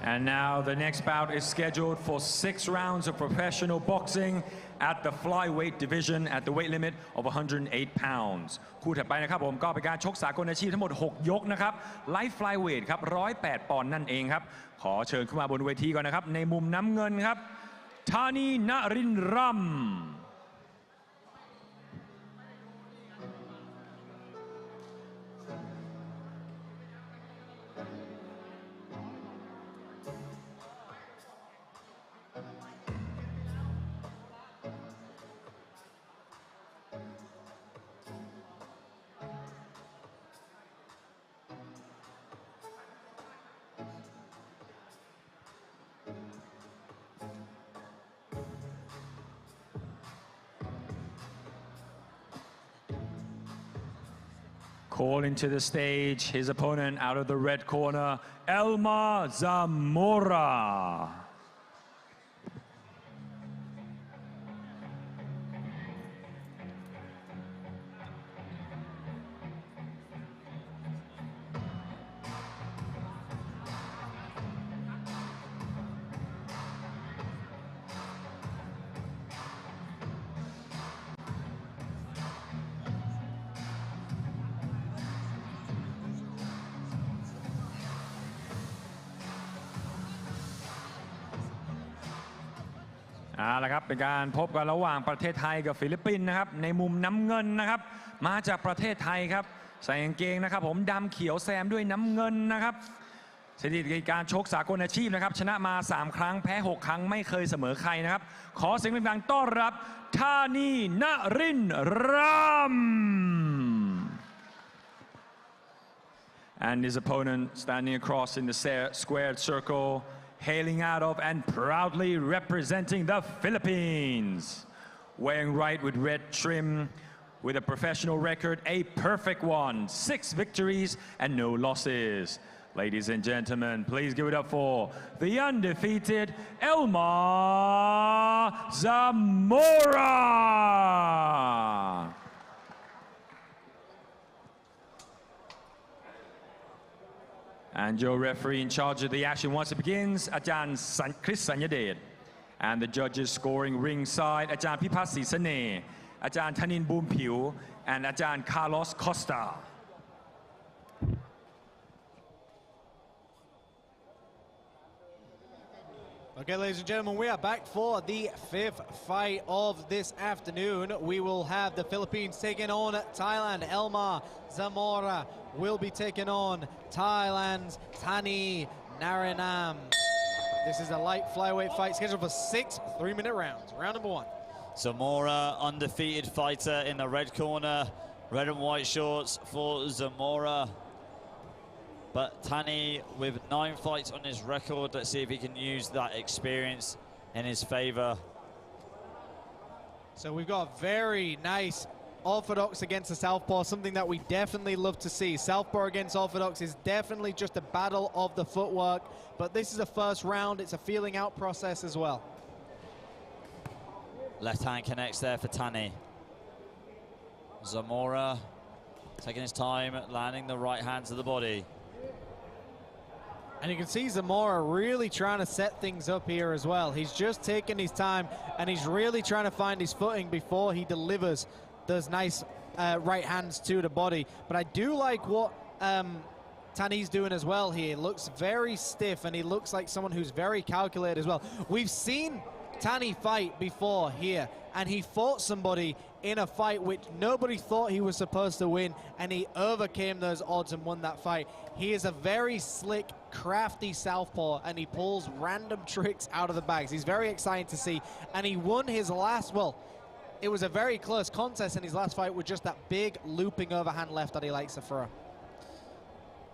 And now the next bout is scheduled for 6 rounds of professional boxing at the flyweight division at the weight limit of 108 pounds คู่ถัดไปนะครับผมก็เป็นการชกสากลอาชีพทั้งหมด6ยกนะครับไลท์ฟลายเวทครับ108ปอนด์นั่นเองครับขอเชิญขึ้นมาบนเวทีก่อนนะครับในมุมน้ำเงินครับธานีนรินทร์รัม Calling to the stage his opponent out of the red corner, Elmar Zamora.ละครับเป็นการพบกันระหว่างประเทศไทยกับฟิลิปปินส์นะครับในมุมน้ำเงินนะครับมาจากประเทศไทยครับใส่กางเกงนะครับผมดำเขียวแซมด้วยน้ำเงินนะครับสถิติการชกสากลอาชีพนะครับชนะมา3ครั้งแพ้6ครั้งไม่เคยเสมอใครนะครับขอเสียงดังๆต้อนรับธานีนรินทร์รัม and his opponent standing across in the squared circle hailing out of and proudly representing the Philippines. Wearing right with red trim, with a professional record, a perfect one, 6 victories and no losses. Ladies and gentlemen, please give it up for the undefeated Elmar Zamora. And your referee in charge of the action once it begins, Ajahn Chris Sanyadet. And the judges scoring ringside, Ajahn Pipasi Sane, Ajahn Thanin Boompiu, and Ajahn Carlos Costa. Okay, ladies and gentlemen, we are back for the 5th fight of this afternoon. We will have the Philippines taking on Thailand. Elmar Zamora will be taking on Thailand's Thani Narinram. This is a light flyweight fight scheduled for 6 3-minute rounds. Round number 1. Zamora, undefeated fighter in the red corner. Red and white shorts for Zamora. But Thani with 9 fights on his record. Let's see if he can use that experience in his favor. So we've got very nice orthodox against the southpaw, something that we definitely love to see. Southpaw against orthodox is definitely just a battle of the footwork, but this is a first round. It's a feeling out process as well. Left hand connects there for Thani. Zamora taking his time, landing the right hand to the body. And you can see Zamora really trying to set things up here as well. He's just taking his time and he's really trying to find his footing before he delivers those nice right hands to the body. But I do like what Thani's doing as well here. Looks very stiff and he looks like someone who's very calculated as well. We've seen Thani fight before here, and he fought somebody in a fight which nobody thought he was supposed to win, and he overcame those odds and won that fight. He is a very slick, crafty southpaw, and he pulls random tricks out of the bags. He's very exciting to see, and he won his last, well, it was a very close contest in his last fight with just that big looping overhand left that he likes to throw.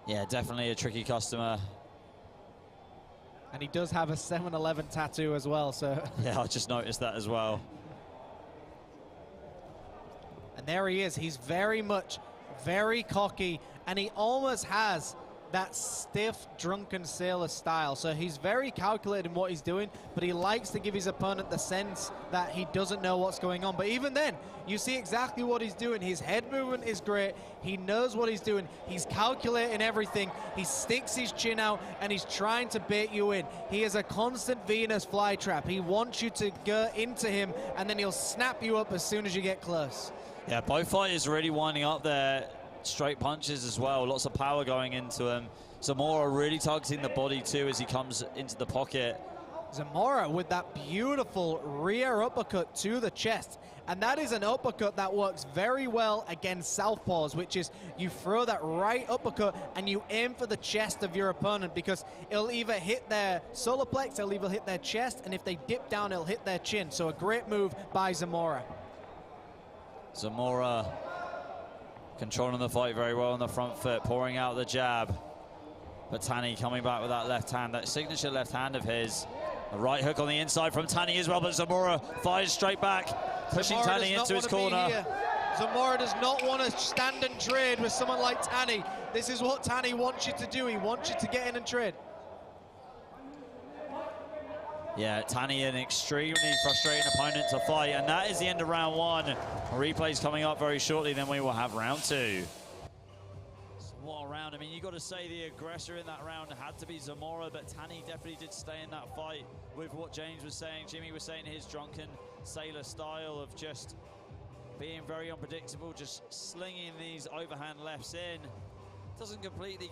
Yeah, definitely a tricky customer. And he does have a 7-11 tattoo as well, so... Yeah, I just noticed that as well. And there he is. He's very much, very cocky, and he almost has that stiff, drunken sailor style. So he's very calculated in what he's doing, but he likes to give his opponent the sense that he doesn't know what's going on. But even then, you see exactly what he's doing. His head movement is great. He knows what he's doing. He's calculating everything. He sticks his chin out, and he's trying to bait you in. He is a constant Venus flytrap. He wants you to go into him, and then he'll snap you up as soon as you get close. Yeah, both fighters really winding up their straight punches as well. Lots of power going into him. Zamora really targeting the body too as he comes into the pocket. Zamora with that beautiful rear uppercut to the chest. And that is an uppercut that works very well against southpaws, which is you throw that right uppercut and you aim for the chest of your opponent, because it'll either hit their solar plex, it'll either hit their chest, and if they dip down, it'll hit their chin. So a great move by Zamora. Zamora controlling the fight very well on the front foot, pouring out the jab. But Thani coming back with that left hand, that signature left hand of his. A right hook on the inside from Thani as well, but Zamora fires straight back, pushing Thani into his corner. Zamora does not want to stand and trade with someone like Thani. This is what Thani wants you to do. He wants you to get in and trade. Yeah, Thani, an extremely frustrating opponent to fight, and that is the end of round one. Replay's coming up very shortly, then we will have round two. So what a round. I mean, you got to say the aggressor in that round had to be Zamora, but Thani definitely did stay in that fight with what James was saying, Jimmy was saying, his drunken sailor style of just being very unpredictable, just slinging these overhand lefts in. Doesn't completely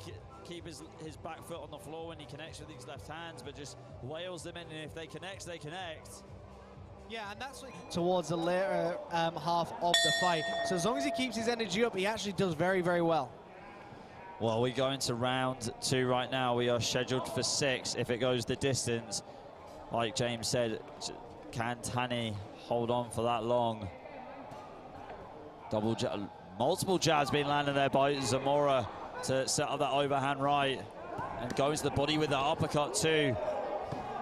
keep his back foot on the floor when he connects with these left hands, but just wails them in, and if they connect, they connect. Yeah, and that's towards the later half of the fight. So as long as he keeps his energy up, he actually does very, very well. Well, we go into round two right now. We are scheduled for 6 if it goes the distance. Like James said, can Thani hold on for that long? Multiple jabs being landed there by Zamora to set up that overhand right, and goes to the body with that uppercut too.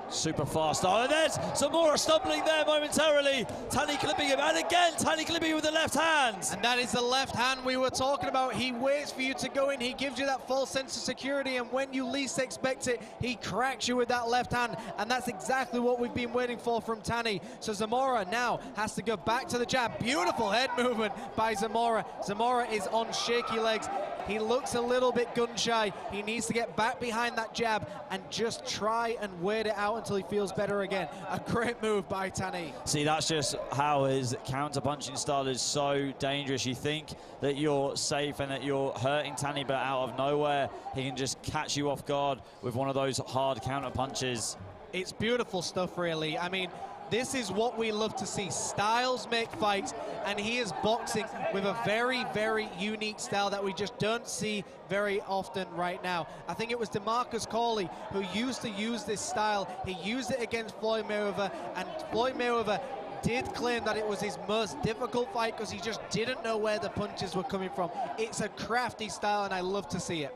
Super fast. Oh, and there's Zamora stumbling there momentarily. Thani clipping him, and again Thani clipping him with the left hand. And that is the left hand we were talking about. He waits for you to go in. He gives you that false sense of security, and when you least expect it, he cracks you with that left hand. And that's exactly what we've been waiting for from Thani. So Zamora now has to go back to the jab. Beautiful head movement by Zamora. Zamora is on shaky legs. He looks a little bit gun shy. He needs to get back behind that jab and just try and wait it out until he feels better again. A great move by Thani. See, that's just how his counter-punching style is so dangerous. You think that you're safe and that you're hurting Thani, but out of nowhere, he can just catch you off guard with one of those hard counter-punches. It's beautiful stuff, really. I mean, this is what we love to see. Styles make fights, and he is boxing with a very, very unique style that we just don't see very often right now. I think it was DeMarcus Corley who used to use this style. He used it against Floyd Mayweather, and Floyd Mayweather did claim that it was his most difficult fight because he just didn't know where the punches were coming from. It's a crafty style, and I love to see it.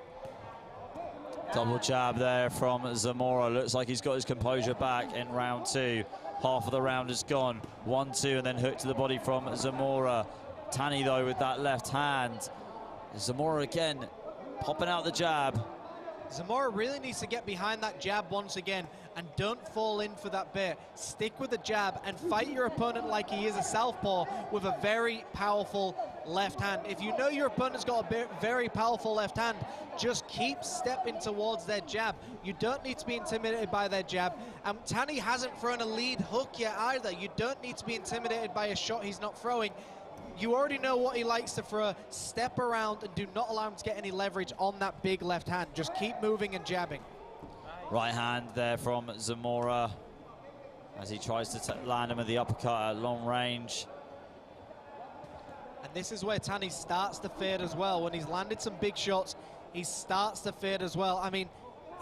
Double jab there from Zamora. Looks like he's got his composure back in round two. Half of the round is gone. 1-2, and then hook to the body from Zamora. Thani, though, with that left hand. Zamora again, popping out the jab. Zamora really needs to get behind that jab once again and don't fall in for that bait. Stick with the jab and fight your opponent like he is a southpaw with a very powerful left hand. If you know your opponent's got a very powerful left hand, just keep stepping towards their jab. You don't need to be intimidated by their jab. And Thani hasn't thrown a lead hook yet either. You don't need to be intimidated by a shot he's not throwing. You already know what he likes to throw. Step around and do not allow him to get any leverage on that big left hand. Just keep moving and jabbing. Right hand there from Zamora as he tries to land him with the uppercut at long range. And this is where Thani starts to fade as well. When he's landed some big shots, he starts to fade as well. I mean,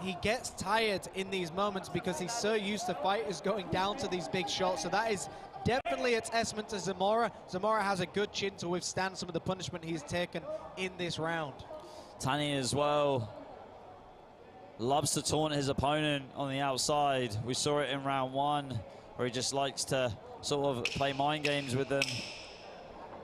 he gets tired in these moments because he's so used to fighters going down to these big shots. So that is definitely a testament to Zamora. Zamora has a good chin to withstand some of the punishment he's taken in this round. Thani as well loves to taunt his opponent on the outside. We saw it in round one where he just likes to sort of play mind games with them,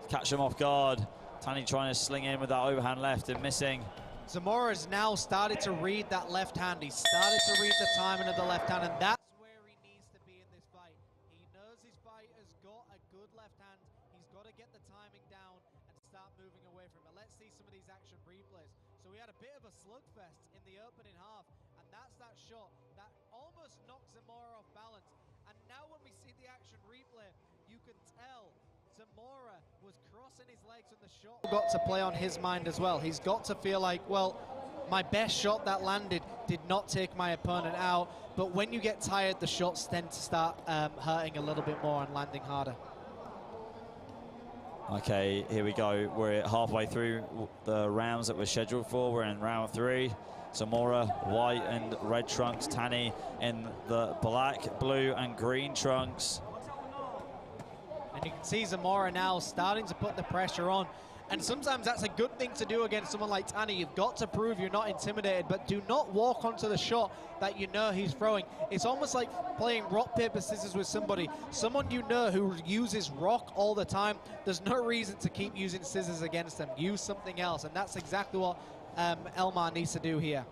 catch them off guard. Thani trying to sling in with that overhand left and missing. Zamora has now started to read that left hand. He's started to read the timing of the left hand, and that's where he needs to be in this fight. He knows his fight has got a good left hand. He's got to get the timing down and start moving away from it. Let's see some of these action replays. So we had a bit of a slugfest in the opening half, and that's that shot that almost knocked Zamora off balance. And now when we see the action replay, you can tell Zamora was crossing his legs when the shot got to play on his mind as well. He's got to feel like, well, my best shot that landed did not take my opponent out. But when you get tired, the shots tend to start hurting a little bit more and landing harder. Okay, here we go. We're halfway through the rounds that we're scheduled for. We're in round 3. Zamora, white and red trunks. Thani in the black, blue and green trunks. And you can see Zamora now starting to put the pressure on. And sometimes that's a good thing to do against someone like Thani. You've got to prove you're not intimidated, but do not walk onto the shot that you know he's throwing. It's almost like playing rock, paper, scissors with somebody. Someone you know who uses rock all the time, there's no reason to keep using scissors against them. Use something else, and that's exactly what Elmar needs to do here.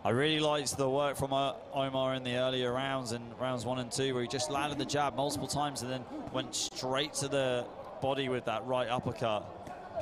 I really liked the work from Omar in the earlier rounds, in rounds 1 and 2, where he just landed the jab multiple times and then went straight to the body with that right uppercut.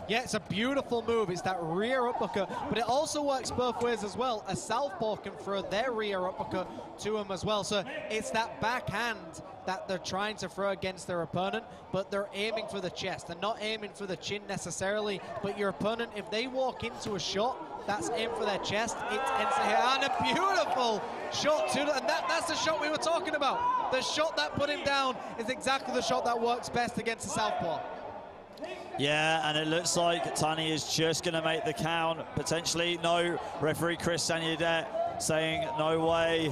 Yeah, it's a beautiful move. It's that rear uppercut, but it also works both ways as well. A southpaw can throw their rear uppercut to him as well. So it's that backhand that they're trying to throw against their opponent, but they're aiming for the chest. They're not aiming for the chin necessarily, but your opponent, if they walk into a shot that's aimed for their chest, it tends to hit. And a beautiful shot too, and that's the shot we were talking about. The shot that put him down is exactly the shot that works best against the southpaw. Yeah, and it looks like Thani is just going to make the count. Potentially, no. Referee Chris Sanyadet saying no way.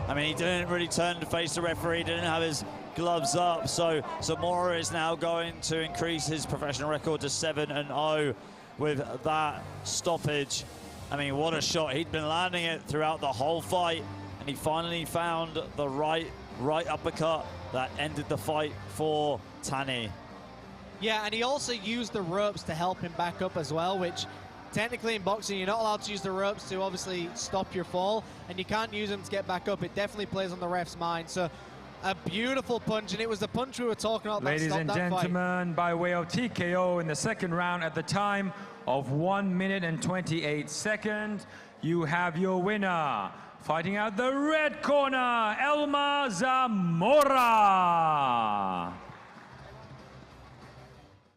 I mean, he didn't really turn to face the referee, didn't have his gloves up. So Zamora is now going to increase his professional record to 7-0 with that stoppage. I mean, what a shot. He'd been landing it throughout the whole fight, and he finally found the right uppercut that ended the fight for Thani. Yeah, and he also used the ropes to help him back up as well, which technically in boxing, you're not allowed to use the ropes to obviously stop your fall, and you can't use them to get back up. It definitely plays on the ref's mind. So a beautiful punch, and it was the punch we were talking about. Ladies and gentlemen, by way of TKO in the second round at the time of 1 minute and 28 seconds, you have your winner. Fighting out the red corner, Elmar Zamora.